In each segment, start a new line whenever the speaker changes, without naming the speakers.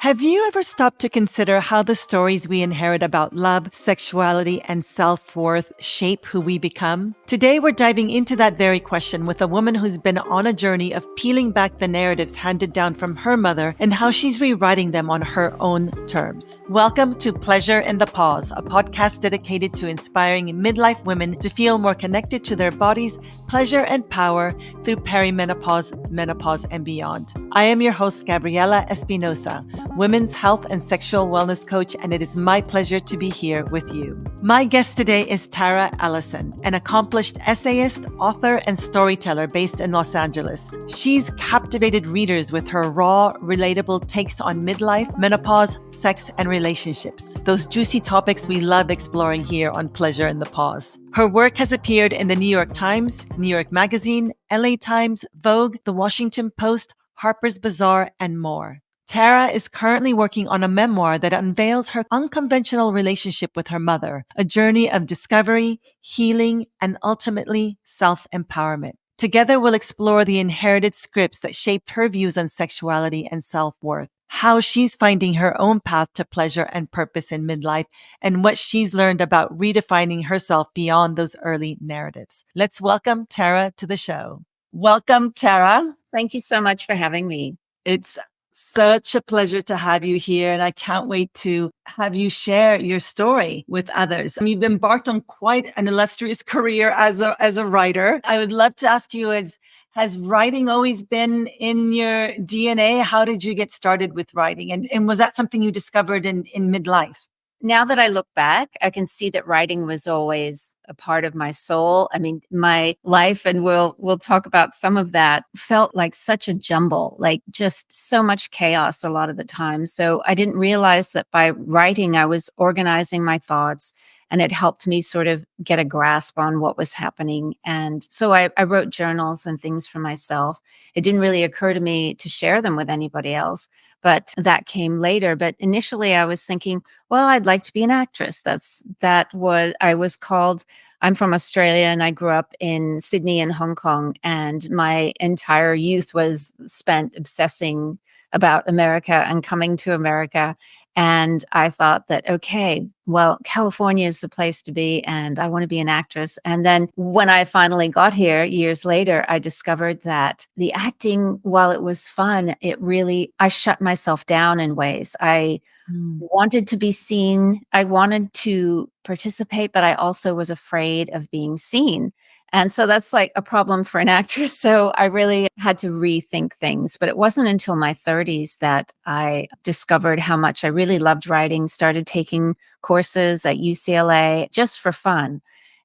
Have you ever stopped to consider how the stories we inherit about love, sexuality, and self-worth shape who we become? Today, we're diving into that very question with a woman who's been on a journey of peeling back the narratives handed down from her mother and how she's rewriting them on her own terms. Welcome to Pleasure in the Pause, a podcast dedicated to inspiring midlife women to feel more connected to their bodies, pleasure, and power through perimenopause, menopause, and beyond. I am your host, Gabriella Espinosa, women's health and sexual wellness coach, and it is my pleasure to be here with you. My guest today is Tara Ellison, an accomplished essayist, author, and storyteller based in Los Angeles. She's captivated readers with her raw, relatable takes on midlife, menopause, sex, and relationships. Those juicy topics we love exploring here on Pleasure in the Pause. Her work has appeared in the New York Times, New York Magazine, LA Times, Vogue, The Washington Post, Harper's Bazaar, and more. Tara is currently working on a memoir that unveils her unconventional relationship with her mother, a journey of discovery, healing, and ultimately self-empowerment. Together, we'll explore the inherited scripts that shaped her views on sexuality and self-worth, how she's finding her own path to pleasure and purpose in midlife, and what she's learned about redefining herself beyond those early narratives. Let's welcome Tara to the show. Welcome, Tara.
Thank you so much for having me.
It's such a pleasure to have you here, and I can't wait to have you share your story with others. You've embarked on quite an illustrious career as a writer. I would love to ask you, has writing always been in your DNA? How did you get started with writing? And was that something you discovered in midlife?
Now that I look back, I can see that writing was always a part of my soul. I mean, my life, and we'll talk about some of that, felt like such a jumble, like just so much chaos a lot of the time. So I didn't realize that by writing, I was organizing my thoughts, and it helped me sort of get a grasp on what was happening. And so I wrote journals and things for myself. It didn't really occur to me to share them with anybody else, but that came later. But initially I was thinking, well, I'd like to be an actress. I was called. I'm from Australia and I grew up in Sydney and Hong Kong, and my entire youth was spent obsessing about America and coming to America. And I thought that, okay, well, California is the place to be, and I want to be an actress. And then when I finally got here years later, I discovered that the acting, while it was fun, I shut myself down in ways. I wanted to be seen. I wanted to participate, but I also was afraid of being seen. And so that's like a problem for an actress. So I really had to rethink things. But it wasn't until my 30s that I discovered how much I really loved writing, started taking courses at UCLA just for fun.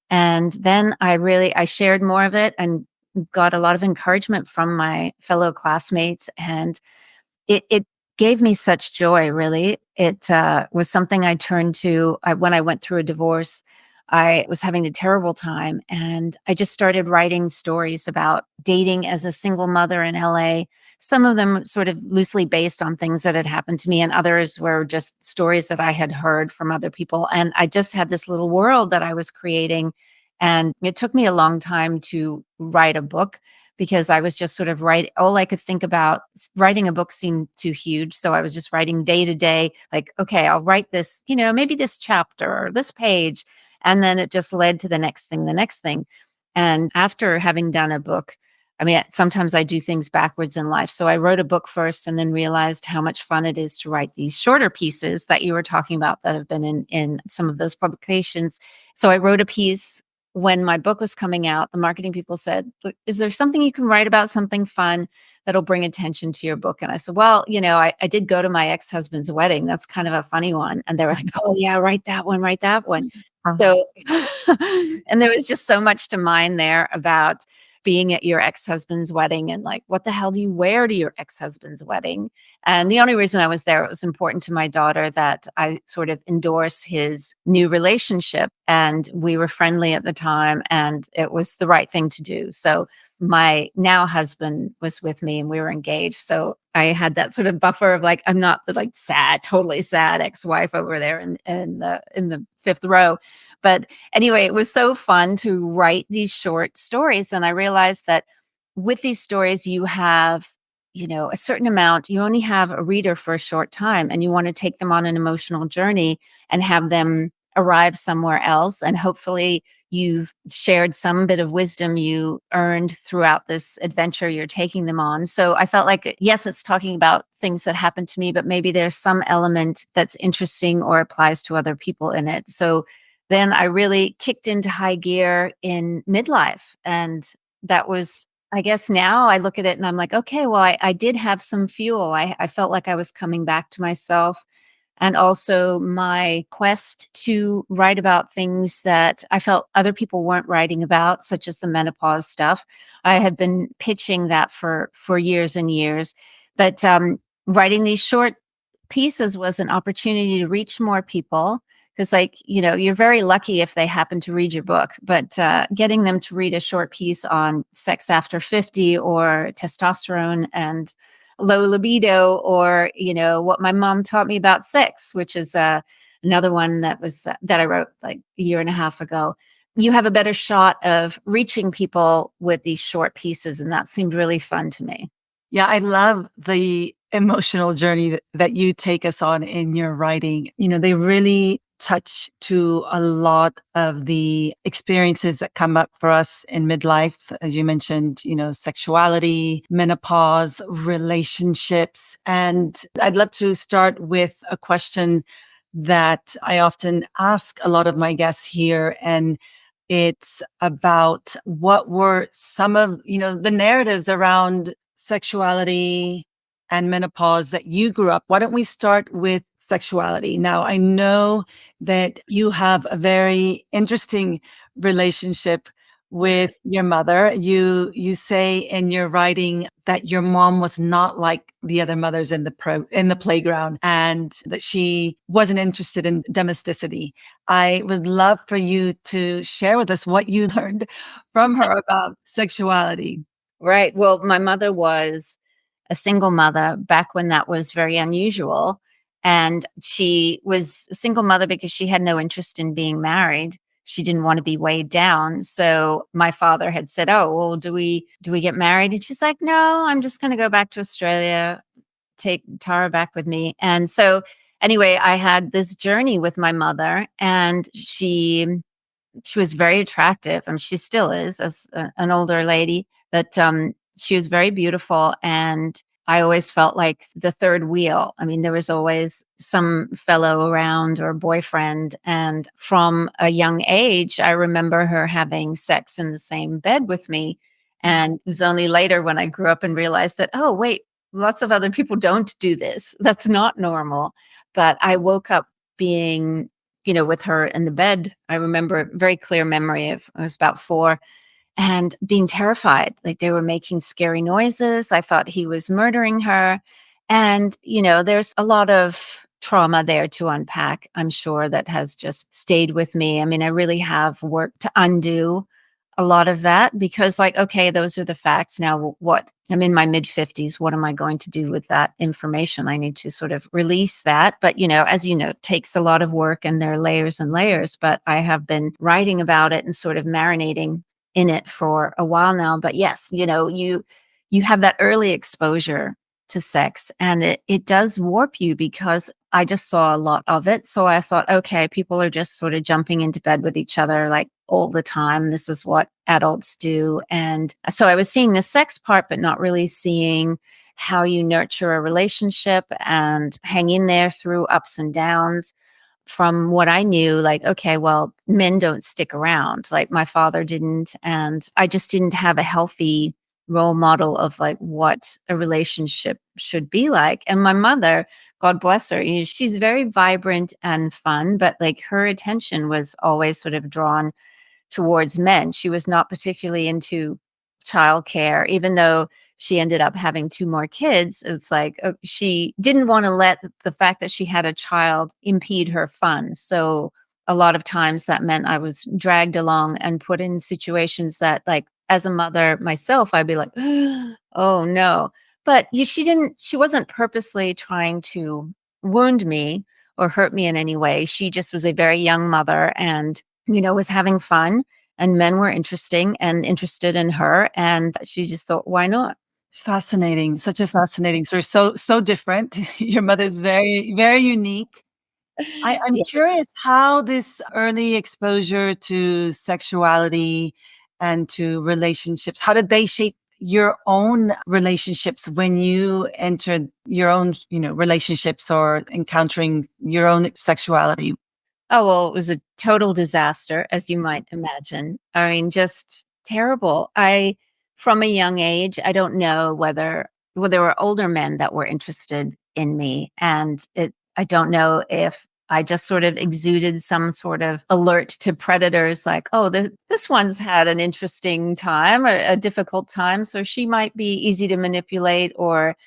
And then I shared more of it and got a lot of encouragement from my fellow classmates. And it gave me such joy, really. It was something I turned to when I went through a divorce. I was having a terrible time, and I just started writing stories about dating as a single mother in LA. Some of them sort of loosely based on things that had happened to me, and others were just stories that I had heard from other people. And I just had this little world that I was creating. And it took me a long time to write a book because I was just sort of all I could think about writing a book seemed too huge. So I was just writing day to day, like, okay, I'll write this, maybe this chapter or this page. And then it just led to the next thing. And after having done a book, I mean, sometimes I do things backwards in life. So I wrote a book first and then realized how much fun it is to write these shorter pieces that you were talking about that have been in some of those publications. So I wrote a piece. When my book was coming out, the marketing people said, "Look, is there something you can write about, something fun that'll bring attention to your book?" And I said, well, I did go to my ex-husband's wedding. That's kind of a funny one. And they were like, oh yeah, write that one. So, and there was just so much to mine there about being at your ex-husband's wedding and like, what the hell do you wear to your ex-husband's wedding? And the only reason I was there, it was important to my daughter that I sort of endorse his new relationship. And we were friendly at the time, and it was the right thing to do. So my now husband was with me and we were engaged. So I had that sort of buffer of like, I'm not the like totally sad ex-wife over there in the fifth row. But anyway, it was so fun to write these short stories. And I realized that with these stories, you have a certain amount, you only have a reader for a short time, and you want to take them on an emotional journey and have them arrive somewhere else. And hopefully you've shared some bit of wisdom you earned throughout this adventure you're taking them on. So I felt like, yes, it's talking about things that happened to me, but maybe there's some element that's interesting or applies to other people in it. So then I really kicked into high gear in midlife. And that was, I guess now I look at it and I'm like, okay, well, I did have some fuel. I felt like I was coming back to myself. And also my quest to write about things that I felt other people weren't writing about, such as the menopause stuff. I had been pitching that for years and years. But writing these short pieces was an opportunity to reach more people. Because, you're very lucky if they happen to read your book, but getting them to read a short piece on sex after 50 or testosterone and low libido, or, what my mom taught me about sex, which is another one that I wrote like a year and a half ago. You have a better shot of reaching people with these short pieces. And that seemed really fun to me.
Yeah, I love the emotional journey that you take us on in your writing. They really touch to a lot of the experiences that come up for us in midlife. As you mentioned, sexuality, menopause, relationships. And I'd love to start with a question that I often ask a lot of my guests here. And it's about what were some of, the narratives around sexuality and menopause that you grew up. Why don't we start with sexuality? Now, I know that you have a very interesting relationship with your mother. You say in your writing that your mom was not like the other mothers in the playground, and that she wasn't interested in domesticity. I would love for you to share with us what you learned from her about sexuality.
Right. Well, my mother was a single mother back when that was very unusual. And she was a single mother because she had no interest in being married. She didn't want to be weighed down. So my father had said, "Oh, well, do we get married?" And she's like, "No, I'm just going to go back to Australia, take Tara back with me." And so anyway, I had this journey with my mother, and she was very attractive. I mean, she still is as an older lady, but she was very beautiful. And I always felt like the third wheel. I mean, there was always some fellow around or boyfriend. And from a young age, I remember her having sex in the same bed with me. And it was only later when I grew up and realized that, oh, wait, lots of other people don't do this. That's not normal. But I woke up being with her in the bed. I remember a very clear memory of I was about 4 and being terrified. Like they were making scary noises. I thought he was murdering her. And, there's a lot of trauma there to unpack, I'm sure, that has just stayed with me. I mean, I really have worked to undo a lot of that because, like, okay, those are the facts. Now, what? I'm in my mid 50s. What am I going to do with that information? I need to sort of release that. But, as you know, it takes a lot of work and there are layers and layers. But I have been writing about it and sort of marinating in it for a while now. But yes, you have that early exposure to sex, and it does warp you because I just saw a lot of it. So I thought, okay, people are just sort of jumping into bed with each other like all the time. This is what adults do. And so I was seeing the sex part, but not really seeing how you nurture a relationship and hang in there through ups and downs. From what I knew, like, okay, well, men don't stick around. Like my father didn't. And I just didn't have a healthy role model of like what a relationship should be like. And my mother, God bless her, she's very vibrant and fun, but like her attention was always sort of drawn towards men. She was not particularly into childcare, even though she ended up having 2 more kids. It's like she didn't want to let the fact that she had a child impede her fun. So a lot of times that meant I was dragged along and put in situations that, like, as a mother myself, I'd be like, oh no. But she wasn't purposely trying to wound me or hurt me in any way. She just was a very young mother and, was having fun, and men were interesting and interested in her. And she just thought, why not?
Fascinating. Such a fascinating story. So different. Your mother's very, very unique. I'm
Yeah.
curious how this early exposure to sexuality and to relationships, how did they shape your own relationships when you entered your own, relationships or encountering your own sexuality?
Oh, well, it was a total disaster, as you might imagine. I mean, just terrible. From a young age, I don't know well, there were older men that were interested in me. I don't know if I just sort of exuded some sort of alert to predators, like, oh, this one's had an interesting time, or a difficult time. So she might be easy to manipulate, or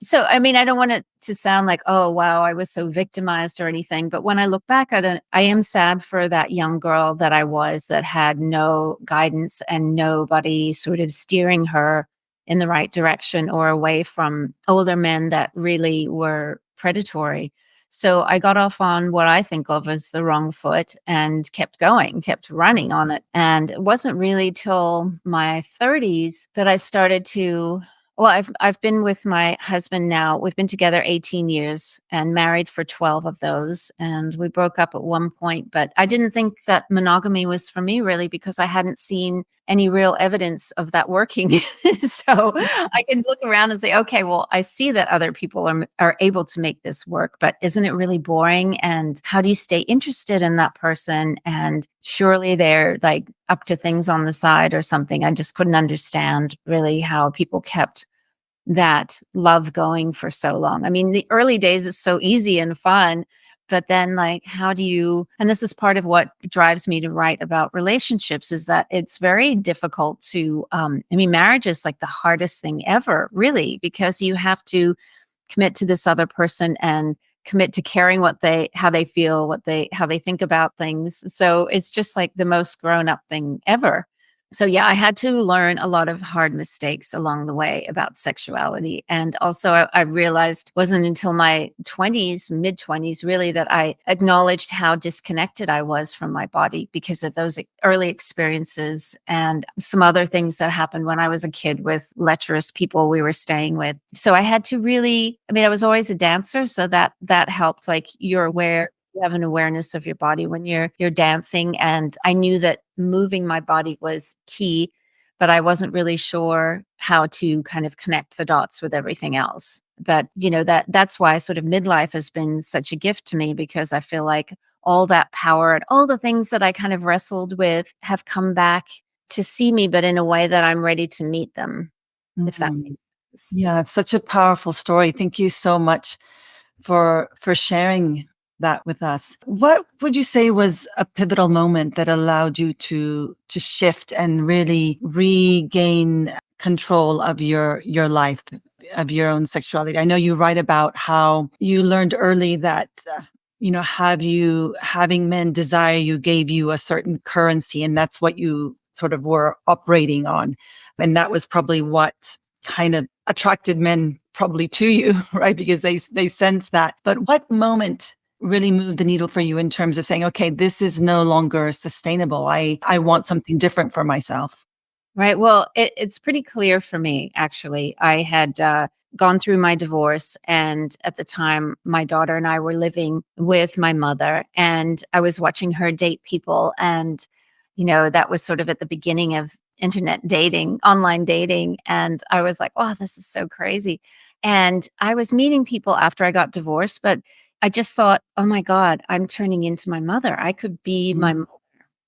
so, I mean, I don't want it to sound like, "Oh, wow, I was so victimized," or anything, but when I look back at it, I am sad for that young girl that I was, that had no guidance and nobody sort of steering her in the right direction or away from older men that really were predatory. So I got off on what I think of as the wrong foot and kept going, kept running on it, and it wasn't really till my 30s that I started to well, I've been with my husband now. We've been together 18 years and married for 12 of those. And we broke up at one point, but I didn't think that monogamy was for me, really, because I hadn't seen any real evidence of that working. So I can look around and say, okay, well, I see that other people are able to make this work, but isn't it really boring? And how do you stay interested in that person? And surely they're like up to things on the side or something. I just couldn't understand really how people kept that love going for so long. I mean, the early days is so easy and fun, but then, like, how do you, and this is part of what drives me to write about relationships, is that it's very difficult to, I mean, marriage is like the hardest thing ever, really, because you have to commit to this other person and commit to caring how they feel, how they think about things. So it's just like the most grown up thing ever. So yeah, I had to learn a lot of hard mistakes along the way about sexuality. And also I realized wasn't until my 20s, mid 20s really, that I acknowledged how disconnected I was from my body because of those early experiences and some other things that happened when I was a kid with lecherous people we were staying with. So I had to really, I mean, I was always a dancer, so that helped. Like, you're aware, you have an awareness of your body when you're dancing, and I knew that moving my body was key, but I wasn't really sure how to kind of connect the dots with everything else. But that's why sort of midlife has been such a gift to me, because I feel like all that power and all the things that I kind of wrestled with have come back to see me, but in a way that I'm ready to meet them, if that
Mhm.
makes sense.
Yeah, it's such a powerful story. Thank you so much for sharing that with us. What would you say was a pivotal moment that allowed you to shift and really regain control of your life, of your own sexuality? I know you write about how you learned early that having men desire you gave you a certain currency, and that's what you sort of were operating on, and that was probably what kind of attracted men probably to you, right? Because they sense that. But what moment really moved the needle for you in terms of saying, okay, this is no longer sustainable. I want something different for myself.
Right. Well, it's pretty clear for me, actually. I had gone through my divorce, and at the time, my daughter and I were living with my mother, and I was watching her date people. And, that was sort of at the beginning of internet dating, online dating. And I was like, oh, this is so crazy. And I was meeting people after I got divorced, but I just thought, oh my God, I'm turning into my mother. I could be my
Mm,
mother.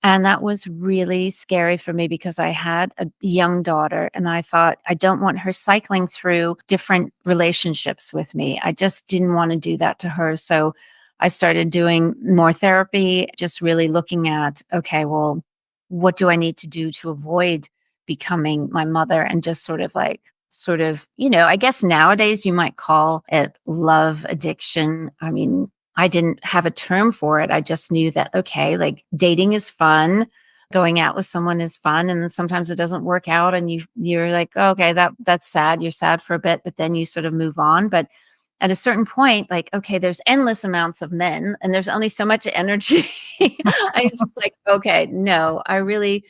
And that was really scary for me, because I had a young daughter and I thought, I don't want her cycling through different relationships with me. I just didn't want to do that to her. So I started doing more therapy, just really looking at, okay, well, what do I need to do to avoid becoming my mother? And just I guess nowadays you might call it love addiction. I mean, I didn't have a term for it. I just knew that, okay, like, dating is fun, going out with someone is fun, and then sometimes it doesn't work out, and you're like, "Oh, okay, that's sad." You're sad for a bit, but then you sort of move on. But at a certain point, like, okay, there's endless amounts of men and there's only so much energy. I was like, okay, no, I really,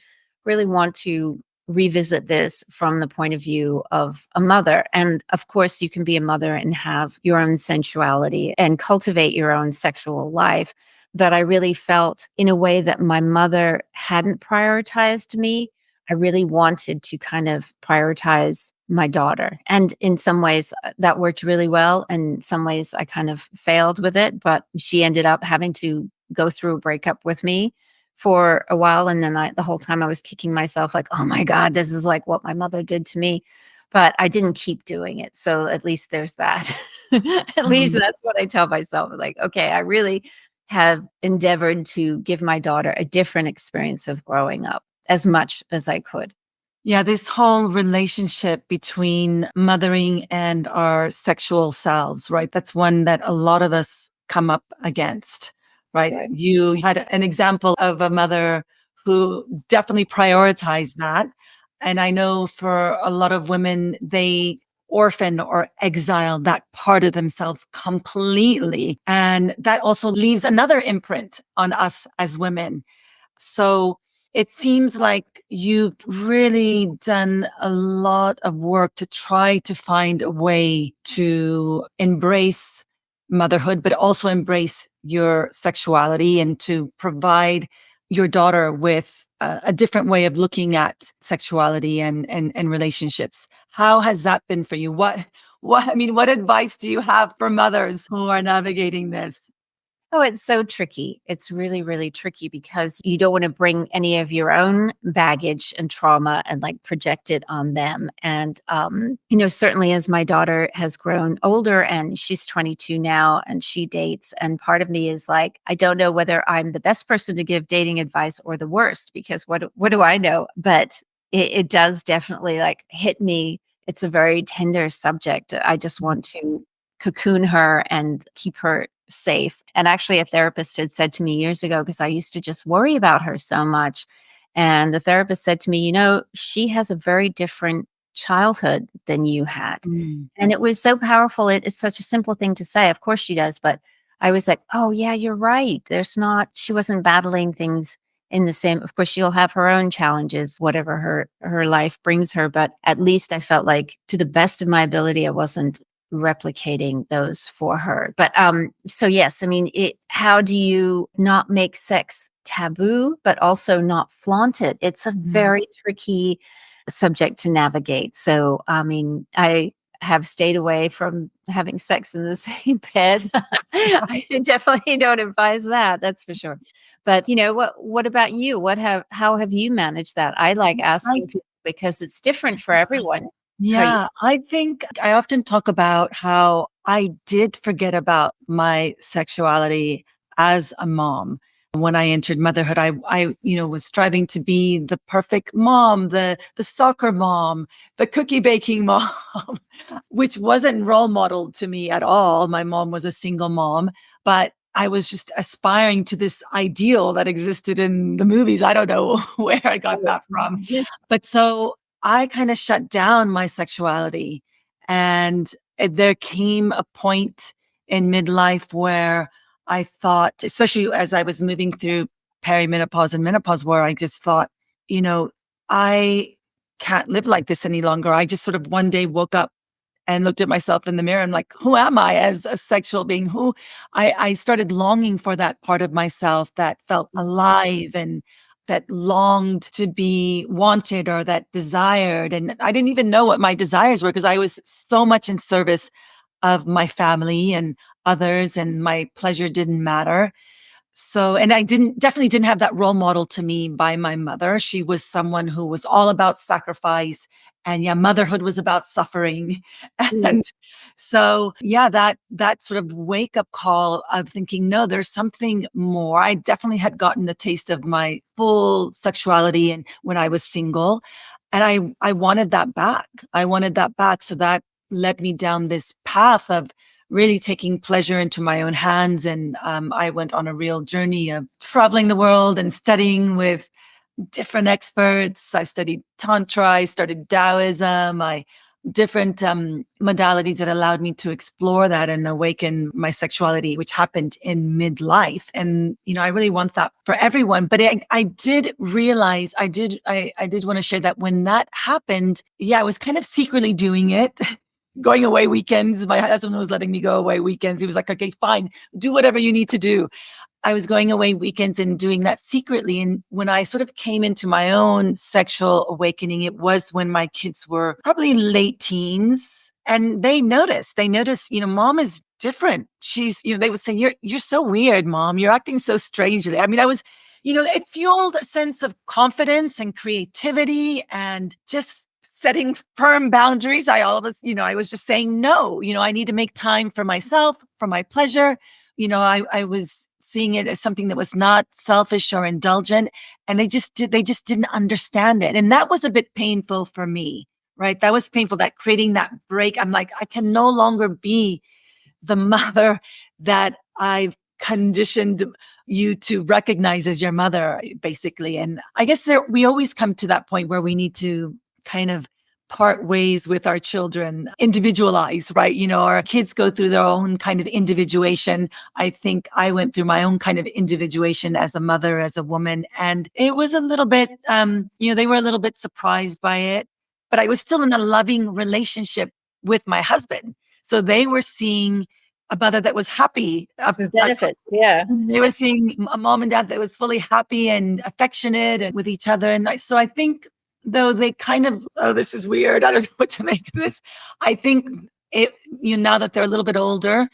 really want to revisit this from the point of view of a mother. And of course, you can be a mother and have your own sensuality and cultivate your own sexual life. But I really felt in a way that my mother hadn't prioritized me. I really wanted to kind of prioritize my daughter. And in some ways, that worked really well. And in some ways, I kind of failed with it. But she ended up having to go through a breakup with me for a while. And then the whole time I was kicking myself like, oh my God, this is like what my mother did to me. But I didn't keep doing it. So at least there's that. At least
Mhm.
that's what I tell myself. Like, okay, I really have endeavored to give my daughter a different experience of growing up as much as I could.
Yeah, this whole relationship between mothering and our sexual selves, right? That's one that a lot of us come up against, right?
Right.
You had an example of a mother who definitely prioritized that. And I know for a lot of women, they orphan or exile that part of themselves completely. And that also leaves another imprint on us as women. So it seems like you've really done a lot of work to try to find a way to embrace motherhood, but also embrace your sexuality and to provide your daughter with a different way of looking at sexuality and relationships. How has that been for you? I mean, what advice do you have for mothers who are navigating this?
Oh, it's so tricky. It's really, really tricky because you don't want to bring any of your own baggage and trauma and like project it on them. And, certainly as my daughter has grown older and she's 22 now and she dates, and part of me is like, I don't know whether I'm the best person to give dating advice or the worst because what do I know? But it does definitely like hit me. It's a very tender subject. I just want to cocoon her and keep her safe. And actually, a therapist had said to me years ago, because I used to just worry about her so much. And the therapist said to me, she has a very different childhood than you had.
Mm.
And it was so powerful. It's such a simple thing to say. Of course she does. But I was like, oh, yeah, you're right. She wasn't battling things in the same. Of course, she'll have her own challenges, whatever her life brings her. But at least I felt like to the best of my ability, I wasn't replicating those for her. But so yes, I mean, how do you not make sex taboo but also not flaunt it? It's a
Mm.
very tricky subject to navigate. So I mean, I have stayed away from having sex in the same bed. I definitely don't advise that, that's for sure. But what about you? How have you managed that? I like
I
asking people because it's different for everyone. How you
Yeah, I think I often talk about how I did forget about my sexuality as a mom. When I entered motherhood, I was striving to be the perfect mom, the soccer mom, the cookie baking mom, which wasn't role modeled to me at all. My mom was a single mom, but I was just aspiring to this ideal that existed in the movies. I don't know where I got that from. But so I kind of shut down my sexuality. And there came a point in midlife where I thought, especially as I was moving through perimenopause and menopause, where I just thought, you know, I can't live like this any longer. I just sort of one day woke up and looked at myself in the mirror and like, who am I as a sexual being? I started longing for that part of myself that felt alive and that longed to be wanted or that desired. And I didn't even know what my desires were because I was so much in service of my family and others, and my pleasure didn't matter. So, and I definitely didn't have that role model to me by my mother. She was someone who was all about sacrifice. And yeah, motherhood was about suffering.
Mm,
And so, yeah, that sort of wake up call of thinking, no, there's something more. I definitely had gotten a taste of my full sexuality and when I was single. And I wanted that back. I wanted that back. So that led me down this path of really taking pleasure into my own hands. And I went on a real journey of traveling the world and studying with different experts. I studied Tantra, I studied Taoism, I different modalities that allowed me to explore that and awaken my sexuality, which happened in midlife. And, I really want that for everyone. But I did realize, I did want to share that when that happened, I was kind of secretly doing it. Going away weekends. My husband was letting me go away weekends. He was like, okay, fine, do whatever you need to do. I was going away weekends and doing that secretly. And when I sort of came into my own sexual awakening, it was when my kids were probably late teens. And they noticed, mom is different. She's, they would say, you're so weird, mom. You're acting so strangely. I mean, I was, it fueled a sense of confidence and creativity and just setting firm boundaries. I was just saying, no, I need to make time for myself, for my pleasure. I was seeing it as something that was not selfish or indulgent. And they just didn't understand it. And that was a bit painful for me, right? That was painful, that creating that break. I'm like, I can no longer be the mother that I've conditioned you to recognize as your mother, basically. And I guess we always come to that point where we need to kind of part ways with our children, individualize, right? Our kids go through their own kind of individuation. I think I went through my own kind of individuation as a mother, as a woman. And it was a little bit, they were a little bit surprised by it, but I was still in a loving relationship with my husband. So they were seeing a mother that was happy.
The benefit. Yeah.
They were seeing a mom and dad that was fully happy and affectionate and with each other. And so I think, though they kind of, this is weird, I don't know what to make of this. I think now that they're a little bit older,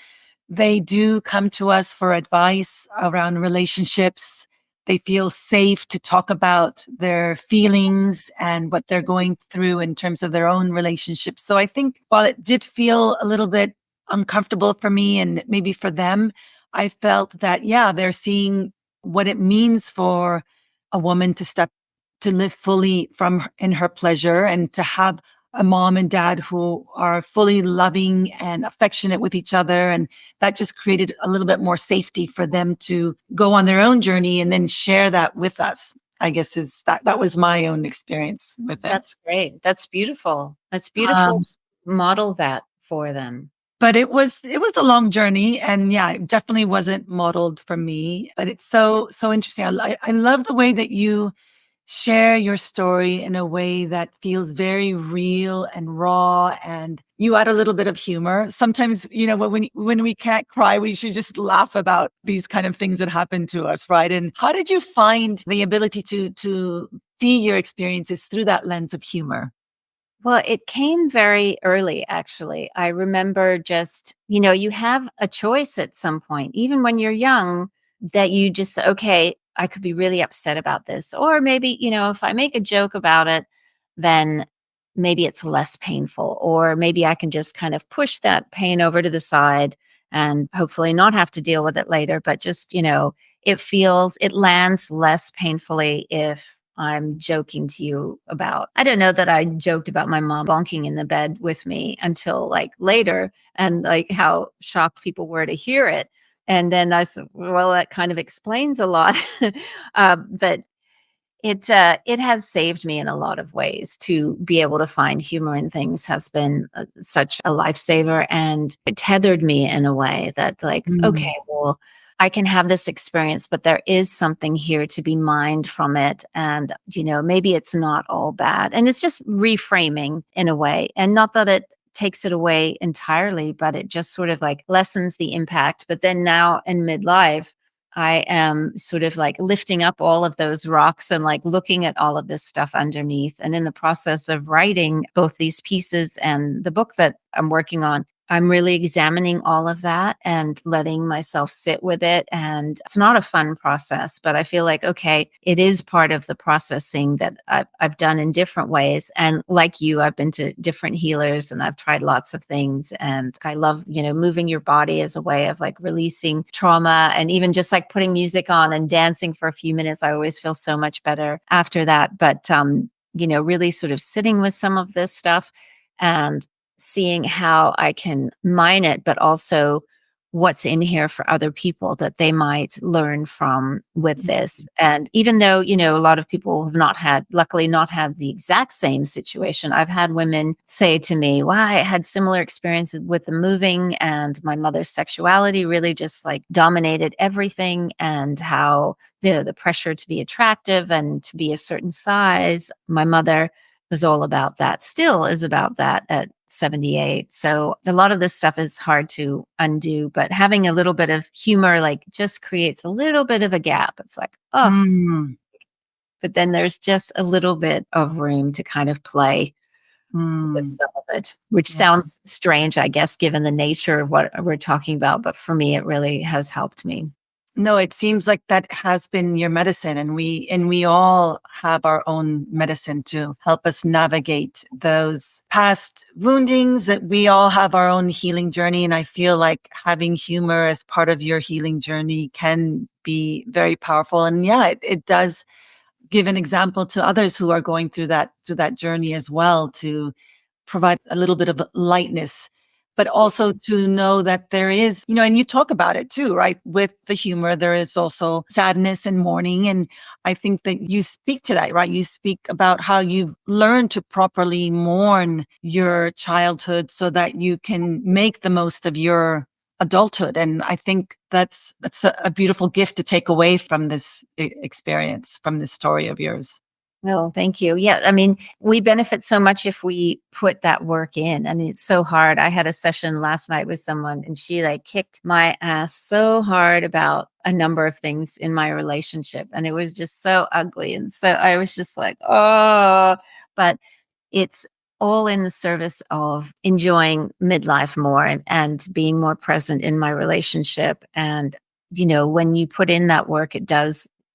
they do come to us for advice around relationships. They feel safe to talk about their feelings and what they're going through in terms of their own relationships. So I think while it did feel a little bit uncomfortable for me and maybe for them, I felt that, they're seeing what it means for a woman to live fully in her pleasure and to have a mom and dad who are fully loving and affectionate with each other. And that just created a little bit more safety for them to go on their own journey and then share that with us. I guess that was my own experience with it.
That's great. That's beautiful. That's beautiful to model that for them.
But it was a long journey, and it definitely wasn't modeled for me. But it's so interesting. I love the way that you share your story in a way that feels very real and raw, and you add a little bit of humor. Sometimes, when we can't cry, we should just laugh about these kind of things that happen to us, right? And how did you find the ability to see your experiences through that lens of humor?
Well, it came very early, actually. I remember just, you have a choice at some point, even when you're young, that you just, okay, I could be really upset about this. Or maybe, if I make a joke about it, then maybe it's less painful. Or maybe I can just kind of push that pain over to the side and hopefully not have to deal with it later. But just, it lands less painfully if I'm joking to you about. I don't know that I joked about my mom bonking in the bed with me until like later, and like how shocked people were to hear it. And then I said, well, that kind of explains a lot. But it has saved me in a lot of ways. To be able to find humor in things has been such a lifesaver, and it tethered me in a way that like, okay, well, I can have this experience, but there is something here to be mined from it. And, maybe it's not all bad. And it's just reframing in a way. And not that it takes it away entirely, but it just sort of like lessens the impact. But then now in midlife, I am sort of like lifting up all of those rocks and like looking at all of this stuff underneath. And in the process of writing both these pieces and the book that I'm working on, I'm really examining all of that and letting myself sit with it. And it's not a fun process, but I feel like, okay, it is part of the processing that I've done in different ways. And like you, I've been to different healers and I've tried lots of things. And I love, moving your body as a way of like releasing trauma, and even just like putting music on and dancing for a few minutes. I always feel so much better after that. But, really sort of sitting with some of this stuff and seeing how I can mine it, but also what's in here for other people that they might learn from with this. And even though, a lot of people have luckily not had the exact same situation, I've had women say to me, wow, I had similar experiences with the moving, and my mother's sexuality really just like dominated everything, and how the pressure to be attractive and to be a certain size. My mother was all about that, still is about that at 78. So a lot of this stuff is hard to undo, but having a little bit of humor like just creates a little bit of a gap. It's like, oh,
Mm,
but then there's just a little bit of room to kind of play with
mm.
some of it, which
Yeah.
sounds strange, I guess, given the nature of what we're talking about. But for me, it really has helped me.
No, it seems like that has been your medicine, and we all have our own medicine to help us navigate those past woundings. That we all have our own healing journey, and I feel like having humor as part of your healing journey can be very powerful. And yeah, it does give an example to others who are going through that journey as well, to provide a little bit of lightness, but also to know that there is, and you talk about it too, right? With the humor, there is also sadness and mourning. And I think that you speak to that, right? You speak about how you've learned to properly mourn your childhood so that you can make the most of your adulthood. And I think that's a beautiful gift to take away from this experience, from this story of yours.
No, thank you. Yeah, I mean, we benefit so much if we put that work in. I mean, it's so hard. I had a session last night with someone, and she like kicked my ass so hard about a number of things in my relationship, and it was just so ugly. And so I was just like, oh, but it's all in the service of enjoying midlife more, and being more present in my relationship. And, when you put in that work,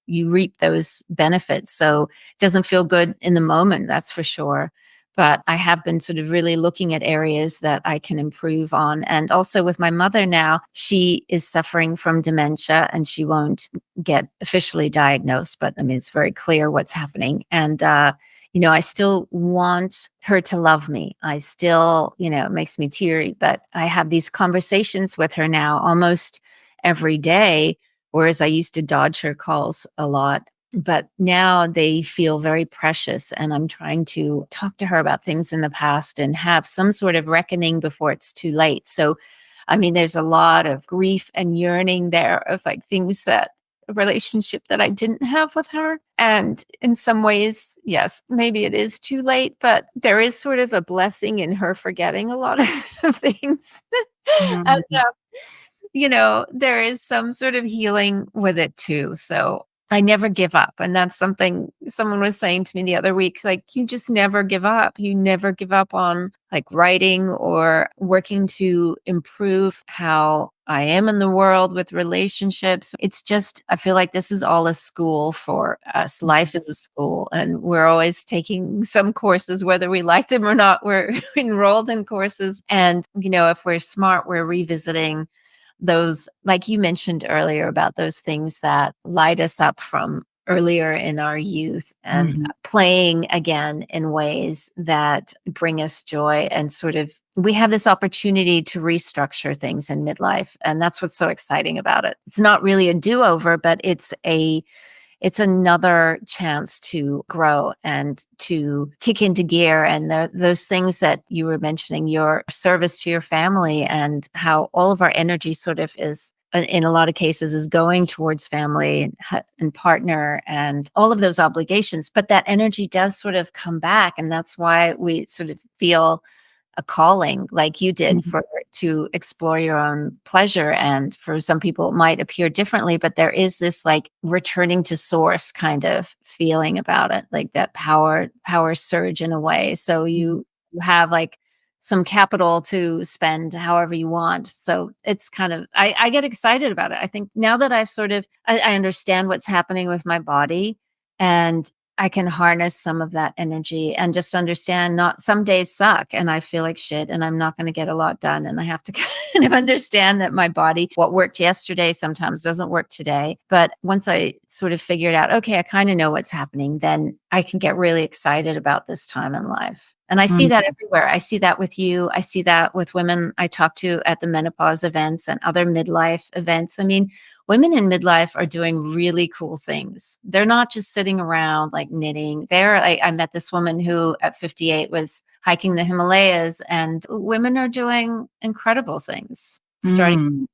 you reap those benefits. So it doesn't feel good in the moment, that's for sure. But I have been sort of really looking at areas that I can improve on. And also with my mother now, she is suffering from dementia, and she won't get officially diagnosed, but I mean, it's very clear what's happening. And, I still want her to love me. I still, it makes me teary, but I have these conversations with her now almost every day, whereas I used to dodge her calls a lot. But now they feel very precious, and I'm trying to talk to her about things in the past and have some sort of reckoning before it's too late. So, I mean, there's a lot of grief and yearning there of like things that a relationship that I didn't have with her. And in some ways, yes, maybe it is too late, but there is sort of a blessing in her forgetting a lot of things. And
Mhm.
there is some sort of healing with it too. So I never give up. And that's something someone was saying to me the other week, like, you just never give up. You never give up on like writing or working to improve how I am in the world with relationships. It's just, I feel like this is all a school for us. Life is a school, and we're always taking some courses, whether we like them or not. We're enrolled in courses. And, if we're smart, we're revisiting those, like you mentioned earlier, about those things that light us up from earlier in our youth, and
Mhm.
playing again in ways that bring us joy. And sort of, we have this opportunity to restructure things in midlife. And that's what's so exciting about it. It's not really a do-over, but it's another chance to grow and to kick into gear. And those things that you were mentioning, your service to your family, and how all of our energy sort of is, in a lot of cases, is going towards family and partner and all of those obligations. But that energy does sort of come back. And that's why we sort of feel a calling, like you did,
Mhm.
for to explore your own pleasure. And for some people it might appear differently, but there is this like returning to source kind of feeling about it, like that power surge in a way. So you have like some capital to spend however you want. So it's kind of, I get excited about it. I think now that I've sort of, I understand what's happening with my body, and I can harness some of that energy and just understand, not some days suck and I feel like shit and I'm not going to get a lot done. And I have to kind of understand that my body, what worked yesterday sometimes doesn't work today. But once I sort of figured out, okay, I kind of know what's happening, then I can get really excited about this time in life. And I see
Mm.
that everywhere. I see that with you. I see that with women I talk to at the menopause events and other midlife events. I mean, women in midlife are doing really cool things. They're not just sitting around like knitting. I met this woman who at 58 was hiking the Himalayas, and women are doing incredible things, starting
Mm.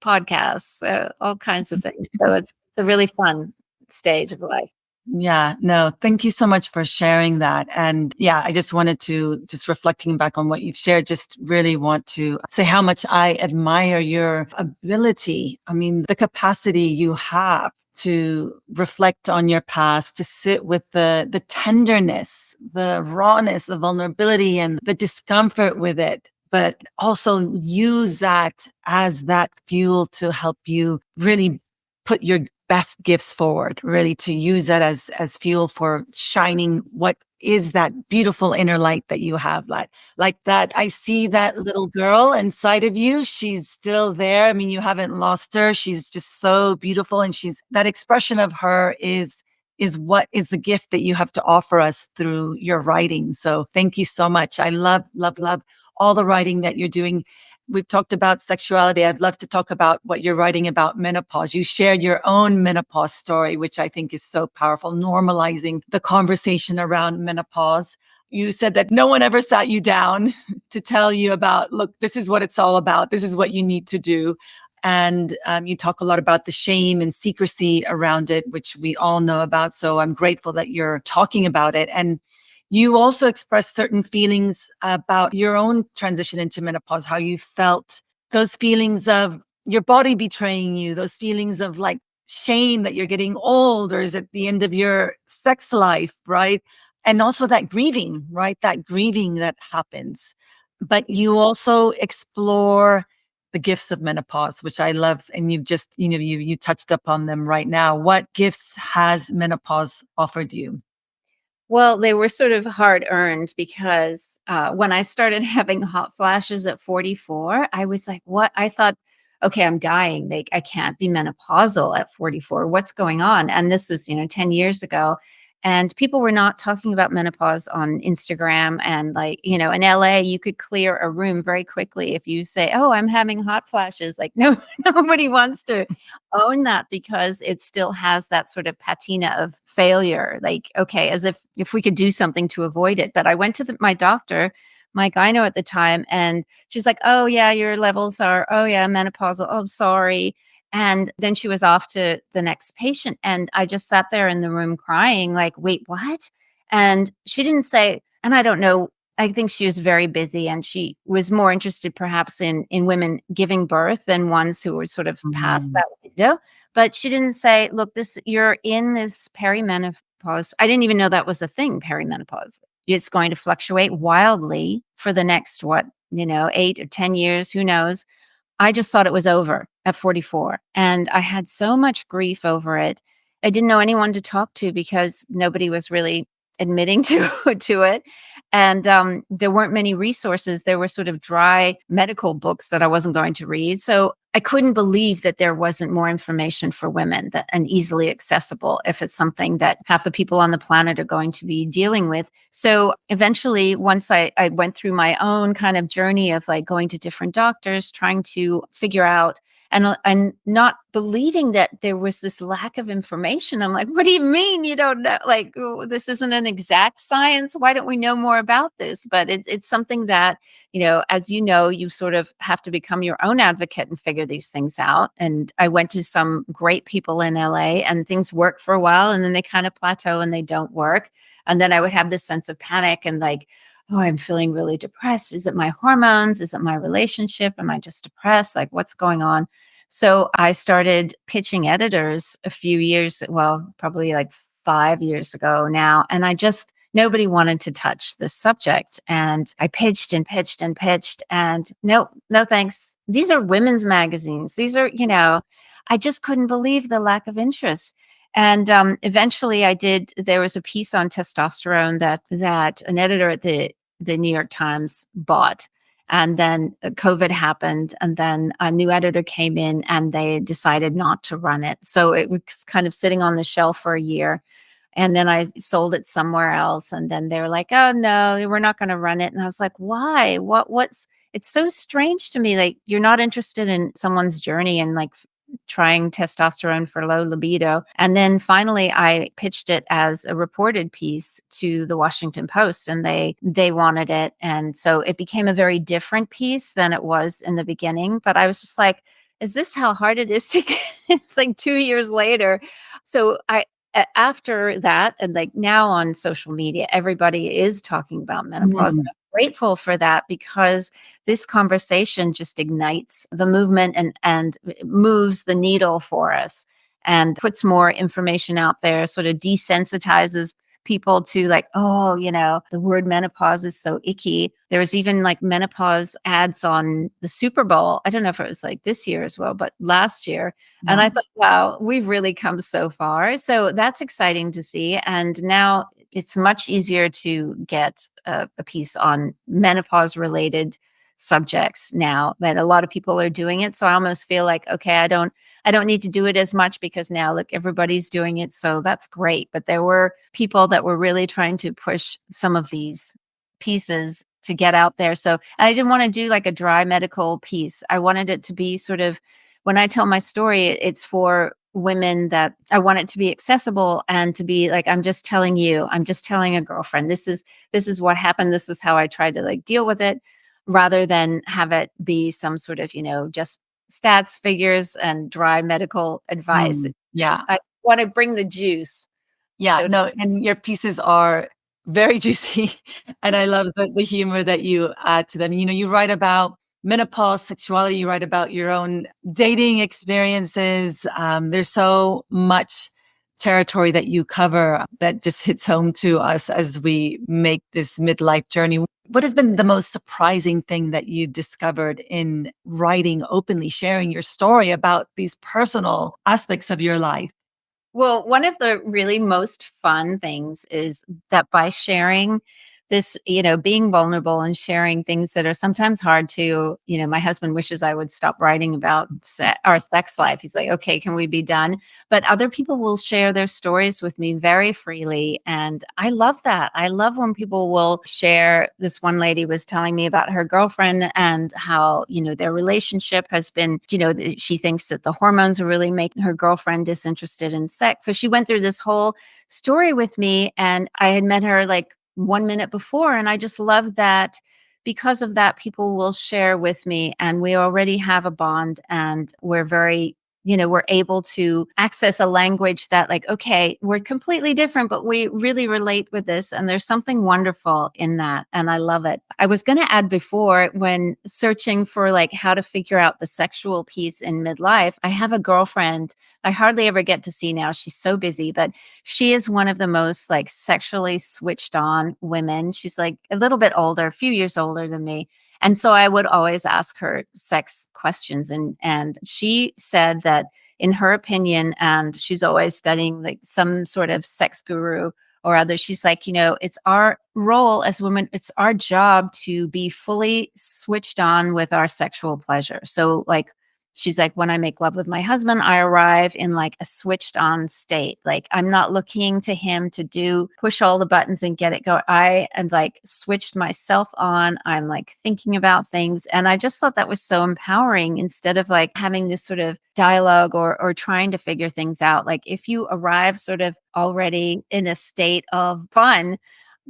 podcasts, all kinds of things. So it's a really fun stage of life.
Yeah, no, thank you so much for sharing that. And yeah, I just wanted to, just reflecting back on what you've shared, just really want to say how much I admire your ability. I mean, the capacity you have to reflect on your past, to sit with the tenderness, the rawness, the vulnerability and the discomfort with it, but also use that as that fuel to help you really put your best gifts forward, really to use that as fuel for shining what is that beautiful inner light that you have. Like that, I see that little girl inside of you. She's still there. I mean, you haven't lost her. She's just so beautiful. And she's that expression of her is what is the gift that you have to offer us through your writing. So thank you so much. I love, love, love all the writing that you're doing. We've talked about sexuality. I'd love to talk about what you're writing about menopause. You shared your own menopause story, which I think is so powerful, normalizing the conversation around menopause. You said that no one ever sat you down to tell you about, look, this is what it's all about. This is what you need to do. And you talk a lot about the shame and secrecy around it, which we all know about. So I'm grateful that you're talking about it. And you also expressed certain feelings about your own transition into menopause, how you felt those feelings of your body betraying you, those feelings of like shame that you're getting old, or is it the end of your sex life, right? And also that grieving, right? That grieving that happens. But you also explore the gifts of menopause, which I love. And you've just, you touched upon them right now. What gifts has menopause offered you?
Well, they were sort of hard earned because when I started having hot flashes at 44, I was like, what? I thought, okay, I'm dying. Like, I can't be menopausal at 44. What's going on? And this is, 10 years ago. And people were not talking about menopause on Instagram. And like, in LA, you could clear a room very quickly if you say, oh, I'm having hot flashes. Like, no, nobody wants to own that because it still has that sort of patina of failure. Like, okay, as if we could do something to avoid it. But I went to my doctor, my gyno at the time, and she's like, oh yeah, your levels are, oh yeah, menopausal. Oh, sorry. And then she was off to the next patient. And I just sat there in the room crying, like, wait, what? And she didn't say, and I don't know, I think she was very busy and she was more interested perhaps in women giving birth than ones who were sort of past
Mm.
that window. But she didn't say, look, you're in this perimenopause. I didn't even know that was a thing, perimenopause. It's going to fluctuate wildly for the next, 8 or 10 years, who knows? I just thought it was over at 44, and I had so much grief over it. I didn't know anyone to talk to because nobody was really admitting to it, and, there weren't many resources. There were sort of dry medical books that I wasn't going to read, so I couldn't believe that there wasn't more information for women and easily accessible if it's something that half the people on the planet are going to be dealing with. So eventually, once I went through my own kind of journey of like going to different doctors, trying to figure out and not believing that there was this lack of information. I'm like, what do you mean you don't know? Like, oh, this isn't an exact science. Why don't we know more about this? But it's something that, as you sort of have to become your own advocate and figure these things out. And I went to some great people in LA and things work for a while and then they kind of plateau and they don't work. And then I would have this sense of panic and like, oh, I'm feeling really depressed. Is it my hormones? Is it my relationship? Am I just depressed? Like, what's going on? So I started pitching editors a few years, well, probably like 5 years ago now. And nobody wanted to touch this subject. And I pitched and pitched and pitched. And no, thanks. These are women's magazines. These are, I just couldn't believe the lack of interest. And eventually there was a piece on testosterone that an editor at the New York Times bought. And then COVID happened, and then a new editor came in and they decided not to run it. So it was kind of sitting on the shelf for a year. And then I sold it somewhere else. And then they were like, oh, no, we're not going to run it. And I was like, why? It's so strange to me. Like, you're not interested in someone's journey and like trying testosterone for low libido. And then finally I pitched it as a reported piece to the Washington Post, and they wanted it. And so it became a very different piece than it was in the beginning. But I was just like, is this how hard it is to get? It's like 2 years later. So after that, and like now on social media, everybody is talking about menopause. And
Mm.
I'm grateful for that, because this conversation just ignites the movement and moves the needle for us and puts more information out there, sort of desensitizes people to like, oh, the word menopause is so icky. There was even like menopause ads on the Super Bowl. I don't know if it was like this year as well, but last year. And I
Wow.
thought, wow, we've really come so far. So that's exciting to see. And now it's much easier to get a piece on menopause related subjects now, but a lot of people are doing it. So I almost feel like, okay, I don't need to do it as much, because now look, everybody's doing it. So that's great. But there were people that were really trying to push some of these pieces to get out there. So I didn't want to do like a dry medical piece. I wanted it to be sort of, when I tell my story, it's for women, that I want it to be accessible and to be like, I'm just telling you, I'm just telling a girlfriend, this is what happened. This is how I tried to like deal with it, rather than have it be some sort of, just stats, figures, and dry medical advice.
Mm. Yeah.
I want to bring the juice.
Yeah,
So to
no, and your pieces are very juicy, and I love the humor that you add to them. You write about menopause, sexuality, you write about your own dating experiences. There's so much territory that you cover that just hits home to us as we make this midlife journey. What has been the most surprising thing that you discovered in writing openly, sharing your story about these personal aspects of your life?
Well, one of the really most fun things is that by sharing this, being vulnerable and sharing things that are sometimes hard to, my husband wishes I would stop writing about our sex life. He's like, okay, can we be done? But other people will share their stories with me very freely. And I love that. I love when people will share. This one lady was telling me about her girlfriend and how, their relationship has been, she thinks that the hormones are really making her girlfriend disinterested in sex. So she went through this whole story with me, and I had met her like 1 minute before. And I just love that, because of that, people will share with me, and we already have a bond, and we're very, we're able to access a language that like, okay, we're completely different, but we really relate with this. And there's something wonderful in that. And I love it. I was going to add before, when searching for like how to figure out the sexual piece in midlife, I have a girlfriend I hardly ever get to see now. She's so busy, but she is one of the most like sexually switched on women. She's like a little bit older, a few years older than me. And so I would always ask her sex questions. And she said that in her opinion, and she's always studying like some sort of sex guru or other, she's like, it's our role as women, it's our job to be fully switched on with our sexual pleasure. So like, she's like, when I make love with my husband, I arrive in like a switched on state. Like, I'm not looking to him to push all the buttons and get it going. I am like switched myself on. I'm like thinking about things. And I just thought that was so empowering, instead of like having this sort of dialogue or trying to figure things out. Like, if you arrive sort of already in a state of fun,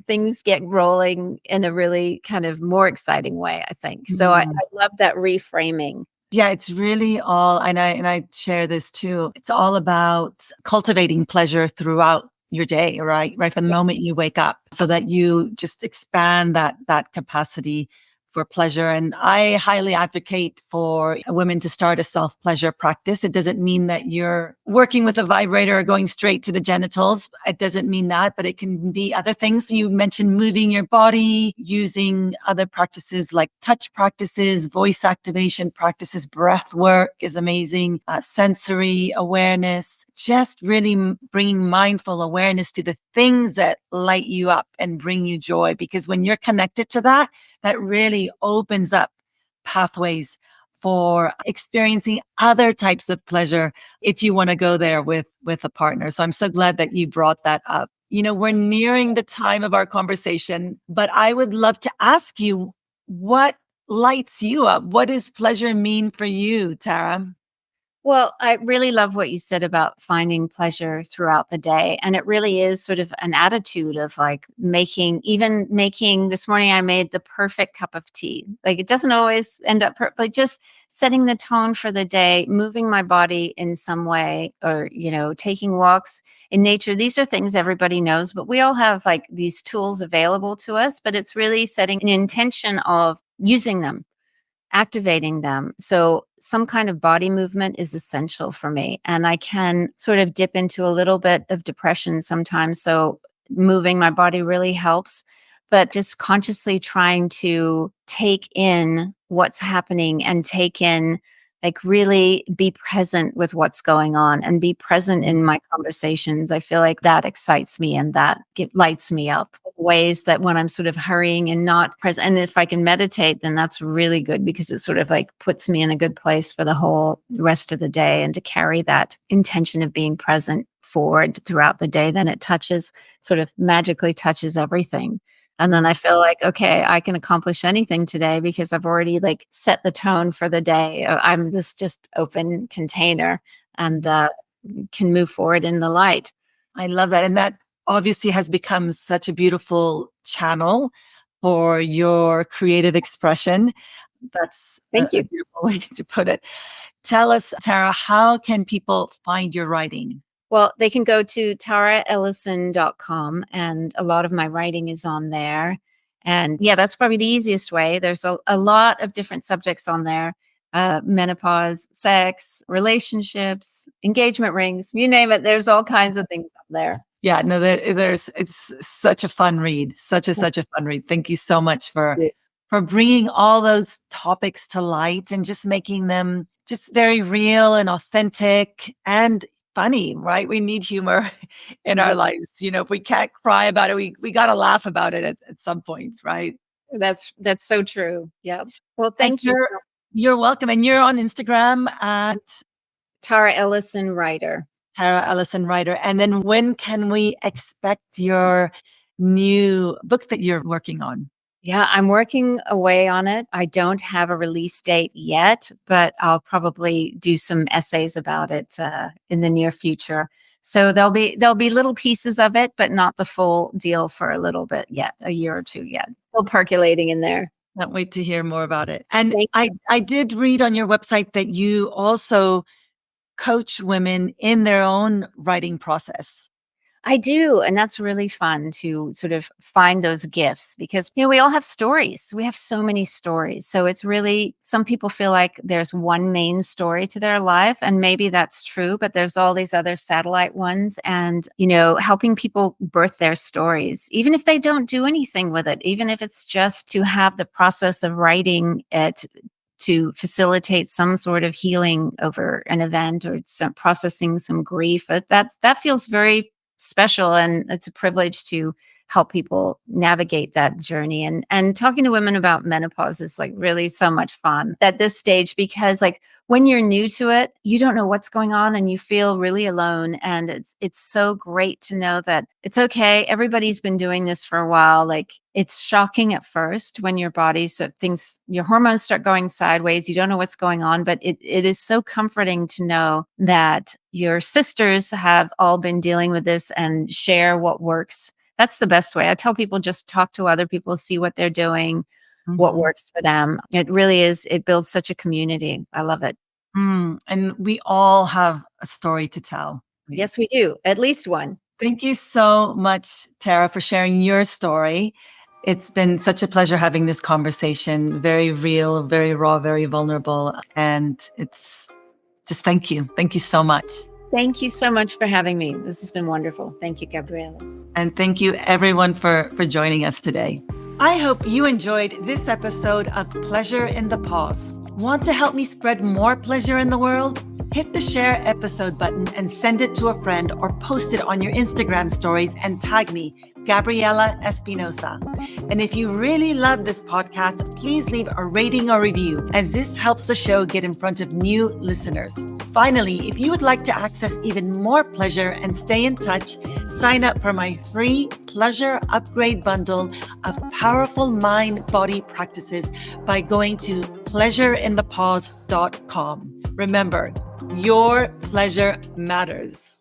things get rolling in a really kind of more exciting way, I think. So I love that reframing.
Yeah, it's really all, and I share this too. It's all about cultivating pleasure throughout your day, right? Right from the moment you wake up, so that you just expand that capacity for pleasure. And I highly advocate for women to start a self-pleasure practice. It doesn't mean that you're working with a vibrator or going straight to the genitals. It doesn't mean that, but it can be other things. You mentioned moving your body, using other practices like touch practices, voice activation practices, breath work is amazing, sensory awareness, just really bringing mindful awareness to the things that light you up and bring you joy. Because when you're connected to that, that really opens up pathways for experiencing other types of pleasure if you want to go there with a partner. So I'm so glad that you brought that up. We're nearing the time of our conversation, but I would love to ask you, what lights you up? What does pleasure mean for you, Tara?
Well, I really love what you said about finding pleasure throughout the day. And it really is sort of an attitude of like making this morning, I made the perfect cup of tea. Like it doesn't always end up like just setting the tone for the day, moving my body in some way, or, taking walks in nature. These are things everybody knows, but we all have like these tools available to us. But it's really setting an intention of using them, activating them. So some kind of body movement is essential for me. And I can sort of dip into a little bit of depression sometimes. So moving my body really helps. But just consciously trying to take in what's happening and take in, like, really be present with what's going on and be present in my conversations. I feel like that excites me and that lights me up in ways that when I'm sort of hurrying and not present. And if I can meditate, then that's really good because it sort of like puts me in a good place for the whole rest of the day, and to carry that intention of being present forward throughout the day, then it sort of magically touches everything. And then I feel like, okay, I can accomplish anything today because I've already like set the tone for the day. I'm this just open container, and can move forward in the light.
I love that. And that obviously has become such a beautiful channel for your creative expression. That's
Thank
a
you.
beautiful way to put it. Tell us, Tara, how can people find your writing?
Well, they can go to taraellison.com, and a lot of my writing is on there. And yeah, that's probably the easiest way. There's a lot of different subjects on there: menopause, sex, relationships, engagement rings, you name it. There's all kinds of things up there.
Yeah, no, it's such a fun read, such a fun read. Thank you so much for bringing all those topics to light and just making them just very real and authentic and funny, right? We need humor in our
Yeah,
lives. If we can't cry about it, we got to laugh about it at some point, right?
that's so true. Yeah. Well,
And
thank you.
you're welcome. And you're on Instagram at
Tara Ellison writer.
Tara Ellison Writer. And then when can we expect your new book that you're working on?
Yeah, I'm working away on it. I don't have a release date yet, but I'll probably do some essays about it in the near future. So there'll be little pieces of it, but not the full deal for a little bit yet, a year or two yet. Still percolating in there.
Can't wait to hear more about it. And
Thank
I did read on your website that you also coach women in their own writing process.
I do. And that's really fun to sort of find those gifts because, we all have stories. We have so many stories. So it's really, some people feel like there's one main story to their life. And maybe that's true, but there's all these other satellite ones. And, helping people birth their stories, even if they don't do anything with it, even if it's just to have the process of writing it to facilitate some sort of healing over an event or some processing some grief. That feels very special, and it's a privilege to help people navigate that journey. And talking to women about menopause is like really so much fun at this stage, because like when you're new to it, you don't know what's going on and you feel really alone. And it's so great to know that it's okay. Everybody's been doing this for a while. Like, it's shocking at first when your your hormones start going sideways. You don't know what's going on, but it is so comforting to know that your sisters have all been dealing with this and share what works. That's the best way. I tell people, just talk to other people, see what they're doing, what
Mhm.
works for them. It really is. It builds such a community. I love it.
And we all have a story to tell.
Yes, we do. At least one.
Thank you so much, Tara, for sharing your story. It's been such a pleasure having this conversation. Very real, very raw, very vulnerable. And it's just thank you. Thank you so much.
Thank you so much for having me. This has been wonderful. Thank you, Gabriella.
And thank you, everyone, for joining us today. I hope you enjoyed this episode of Pleasure in the Pause. Want to help me spread more pleasure in the world? Hit the share episode button and send it to a friend or post it on your Instagram stories and tag me, Gabriella Espinosa. And if you really love this podcast, please leave a rating or review, as this helps the show get in front of new listeners. Finally, if you would like to access even more pleasure and stay in touch, sign up for my free pleasure upgrade bundle of powerful mind-body practices by going to pleasureinthepause.com. Remember, your pleasure matters.